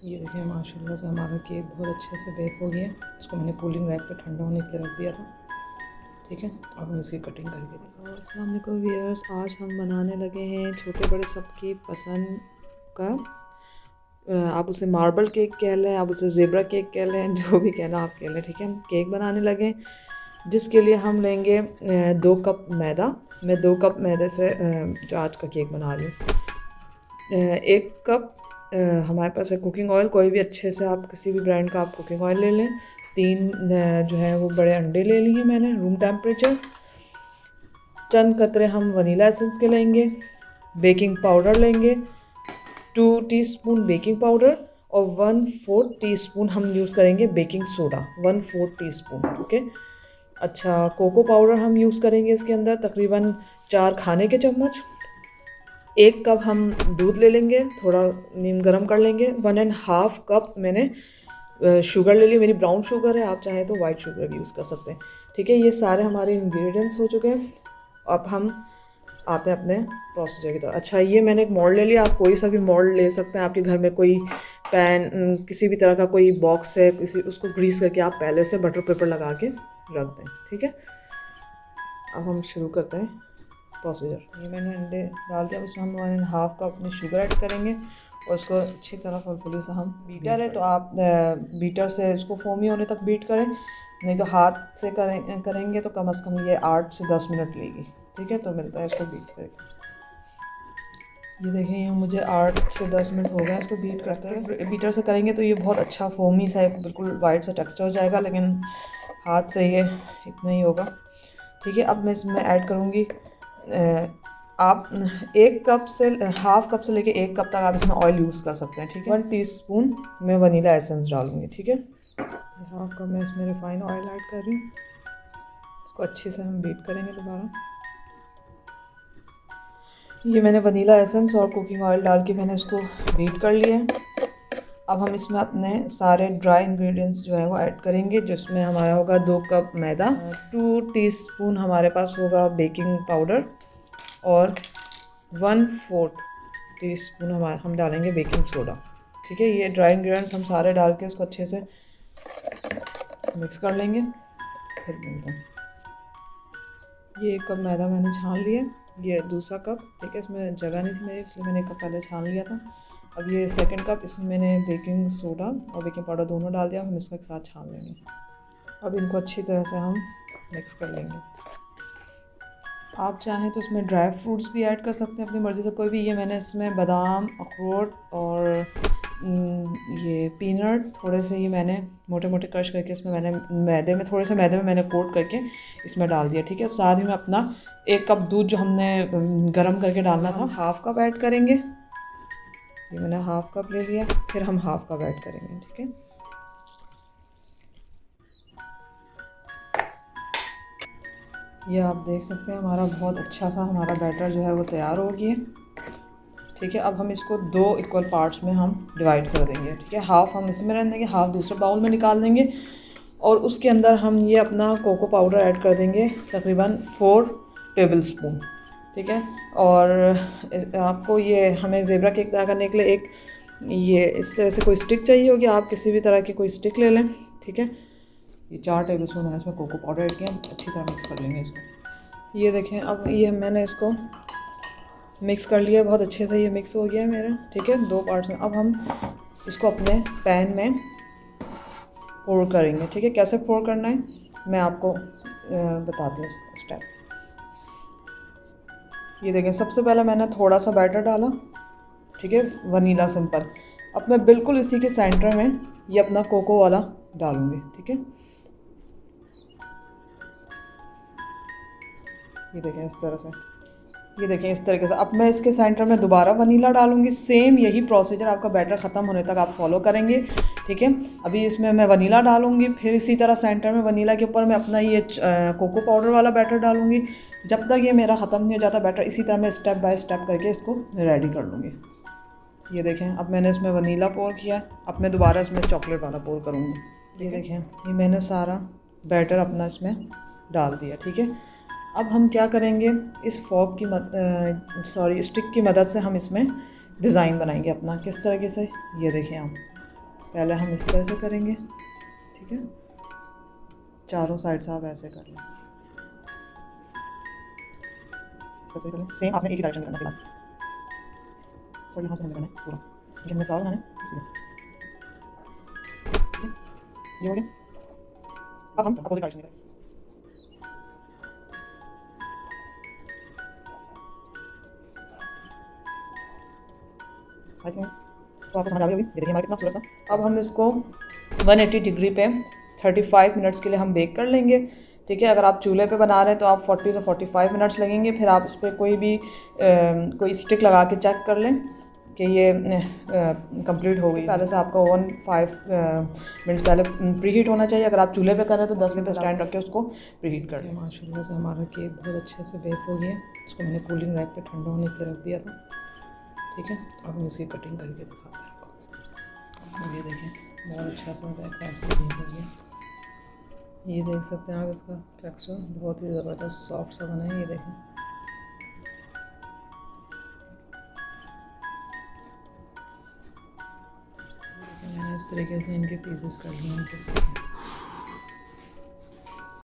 ये देखिए माशाल्लाह से हमारा केक बहुत अच्छे से बेक हो गया। इसको मैंने कूलिंग रैक पे ठंडा होने के लिए रख दिया था। ठीक है, अब हम इसकी कटिंग करके देखें। अस्सलाम वालेकुम व्यूअर्स, आज हम बनाने लगे हैं छोटे बड़े सबकी पसंद का, आप उसे मार्बल केक कह लें, आप उसे ज़ेब्रा केक कह लें, जो भी कहना आप कह लें। ठीक है, हम केक बनाने लगे जिसके लिए हम लेंगे 2 कप मैदा। मैं 2 कप मैदे से जो आज का केक बना रही हूँ। 1 कप हमारे पास है कुकिंग ऑयल, कोई भी अच्छे से आप किसी भी ब्रांड का आप कुकिंग ऑयल ले लें। 3 जो है वो बड़े अंडे ले लिए मैंने रूम टेम्परेचर। चंद कतरे हम वनीला एसेंस के लेंगे। बेकिंग पाउडर लेंगे 2 टीस्पून बेकिंग पाउडर और 1/4 टीस्पून हम यूज़ करेंगे बेकिंग सोडा, 1/4 टीस्पून। ओके, अच्छा, कोको पाउडर हम यूज़ करेंगे इसके अंदर तकरीबन 4 खाने के चम्मच। 1 कप हम दूध ले लेंगे, थोड़ा नीम गर्म कर लेंगे। 1.5 कप मैंने शुगर ले ली, मेरी ब्राउन शुगर है, आप चाहें तो वाइट शुगर भी यूज़ कर सकते हैं। ठीक है, ये सारे हमारे इंग्रेडिएंट्स हो चुके हैं। अब हम आते हैं अपने प्रोसीजर की तरफ। अच्छा, ये मैंने एक मोल्ड ले लिया, आप कोई सा भी मोल्ड ले सकते हैं। आपके घर में कोई पैन, किसी भी तरह का कोई बॉक्स है, किसी उसको ग्रीस करके आप पहले से बटर पेपर लगा के रख दें। ठीक है, अब हम शुरू करते हैं प्रोसीजर। ये मैंने अंडे डाल दिया, उसमें हम 1.5 कप अपनी शुगर ऐड करेंगे और उसको अच्छी तरह फुलफुली से हम बीटर है तो आप बीटर से इसको फोमी होने तक बीट करें, नहीं तो हाथ से करेंगे तो कम से कम ये 8 से 10 मिनट लेगी। ठीक है, तो मिलता है इसको बीट करके। ये देखें, ये मुझे 8 से 10 मिनट हो गए इसको बीट करते हैं। बीटर से करेंगे तो ये बहुत अच्छा फोमी सा बिल्कुल वाइट सा टेक्सचर हो जाएगा, लेकिन हाथ से ये इतना ही होगा। ठीक है, अब मैं इसमें ऐड करूँगी आप 1 कप से 1/2 कप से लेके 1 कप तक आप इसमें ऑयल यूज़ कर सकते हैं। ठीक है, 1 टीस्पून मैं वनीला एसेंस डालूँगी। ठीक है, 1/2 कप मैं इसमें रिफाइंड ऑयल ऐड कर रही हूँ। इसको अच्छे से हम बीट करेंगे दोबारा। ये मैंने वनीला एसेंस और कुकिंग ऑयल डाल के मैंने इसको बीट कर लिया है। अब हम इसमें अपने सारे ड्राई इंग्रेडिएंट्स जो है वो ऐड करेंगे, जिसमें हमारा होगा 2 कप मैदा, 2 टीस्पून हमारे पास होगा बेकिंग पाउडर और 1/4 टीस्पून हम डालेंगे बेकिंग सोडा। ठीक है, ये ड्राई इंग्रेडिएंट्स हम सारे डाल के इसको अच्छे से मिक्स कर लेंगे, फिर मिलते हैं। ये 1 कप मैदा मैंने छान लिया, ये दूसरा कप। ठीक है, इसमें जगह नहीं थी मेरी, इसलिए मैंने 1 कप पहले छान लिया था। अब ये 2nd कप, इसमें मैंने बेकिंग सोडा और बेकिंग पाउडर दोनों डाल दिया, हम इसको एक साथ छान लेंगे। अब इनको अच्छी तरह से हम मिक्स कर लेंगे। आप चाहें तो इसमें ड्राई फ्रूट्स भी ऐड कर सकते हैं अपनी मर्ज़ी से, कोई भी। ये मैंने इसमें बादाम, अखरोट और ये पीनट थोड़े से ये मैंने मोटे मोटे क्रश करके इसमें मैंने थोड़े से मैदे में मैंने कोट करके इसमें डाल दिया। ठीक है, साथ ही में अपना 1 कप दूध जो हमने गर्म करके डालना था 1/2 कप ऐड करेंगे। ये मैंने 1/2 कप ले लिया, फिर हम 1/2 कप ऐड करेंगे। ठीक है, ये आप देख सकते हैं हमारा बहुत अच्छा सा हमारा बैटर जो है वो तैयार हो गया। ठीक है, अब हम इसको 2 इक्वल पार्ट्स में हम डिवाइड कर देंगे। ठीक है, हाफ़ हम इसमें रहने देंगे, हाफ़ दूसरे बाउल में निकाल देंगे और उसके अंदर हम ये अपना कोको पाउडर ऐड कर देंगे तकरीबन 4 टेबलस्पून। ठीक है, और आपको ये हमें ज़ेब्रा केक तैयार करने के लिए एक ये इस तरह से कोई स्टिक चाहिए होगी, आप किसी भी तरह की कोई स्टिक ले लें। ठीक है, ये 4 टेबलस्पून मैंने इसमें कोको पाउडर ऐड किया, अच्छी तरह मिक्स कर लेंगे इसको। ये देखें, अब ये मैंने इसको मिक्स कर लिया, बहुत अच्छे से ये मिक्स हो गया है मेरा। ठीक है, 2 पार्ट्स में। अब हम इसको अपने पैन में पोर करेंगे। ठीक है, कैसे पोर करना है मैं आपको बताती हूँ स्टेप। ये देखें, सबसे पहले मैंने थोड़ा सा बैटर डाला। ठीक है, वनीला सिंपल। अब मैं बिल्कुल इसी के सेंटर में ये अपना कोको वाला डालूँगी। ठीक है, ये देखें इस तरह से, ये देखें इस तरीके से। अब मैं इसके सेंटर में दोबारा वनीला डालूंगी। सेम यही प्रोसीजर आपका बैटर ख़त्म होने तक आप फॉलो करेंगे। ठीक है, अभी इसमें मैं वनीला डालूंगी, फिर इसी तरह सेंटर में वनीला के ऊपर मैं अपना ये कोको पाउडर वाला बैटर डालूंगी। जब तक ये मेरा ख़त्म नहीं हो जाता बैटर, इसी तरह मैं स्टेप बाय स्टेप करके इसको रेडी कर लूँगी। ये देखें, अब मैंने इसमें वनीला पोर किया, अब मैं दोबारा इसमें चॉकलेट वाला पोर करूँगी। ये देखें, ये मैंने सारा बैटर अपना इसमें डाल दिया। ठीक है, अब हम क्या करेंगे, इस फॉर्क की स्टिक की मदद से हम इसमें डिज़ाइन बनाएंगे अपना। किस तरीके से, ये देखें आप, पहले हम इस तरह से करेंगे, ठीक है। चारों साइड से आप ऐसे कर लें, सबसे कर लें सेम। आपने एक ही डायरेक्शन में करना है, सर यहाँ से हमें करना है पूरा, क्योंकि हमें फ्लावर बनाना है इसलिए। ये हो गया। अब हम अपोजिट डायरेक्शन में करेंगे। तो आपको समझ आ गई होगी, ये देखिए हमारा कितना खूबसूरत सा। अब हम इसको 180 डिग्री पे 35 मिनट्स के लिए हम बेक कर लेंगे, ठीक है। अगर आप चूल्हे पे बना रहे हैं तो आप 40 से 45 मिनट्स लगेंगे। फिर आप इस पर कोई स्टिक लगा के चेक कर लें कि ये कंप्लीट हो गई। पहले से आपका ओवन 5 मिनट्स पहले प्री हीट होना चाहिए। अगर आप चूल्हे पे कर रहे हैं तो 10 मिनट पे स्टैंड रख के उसको प्री हीट कर लें। माशाल्लाह से हमारा केक बहुत अच्छे से बेक हो गया। इसको मैंने कूलिंग रैक पे ठंडा होने के लिए रख दिया था, ठीक है। अब हम इसकी कटिंग करके दिखाते हैं आपको। ये देखिए बहुत अच्छा सा बैक साइड से बेक हो गया। ये देख सकते हैं आप, इसका टेक्सचर बहुत ही ज़बरदस्त सॉफ्ट सा बना है। ये देखें, मैंने इस तरीके से इनके पीसेस कर लिए हैं।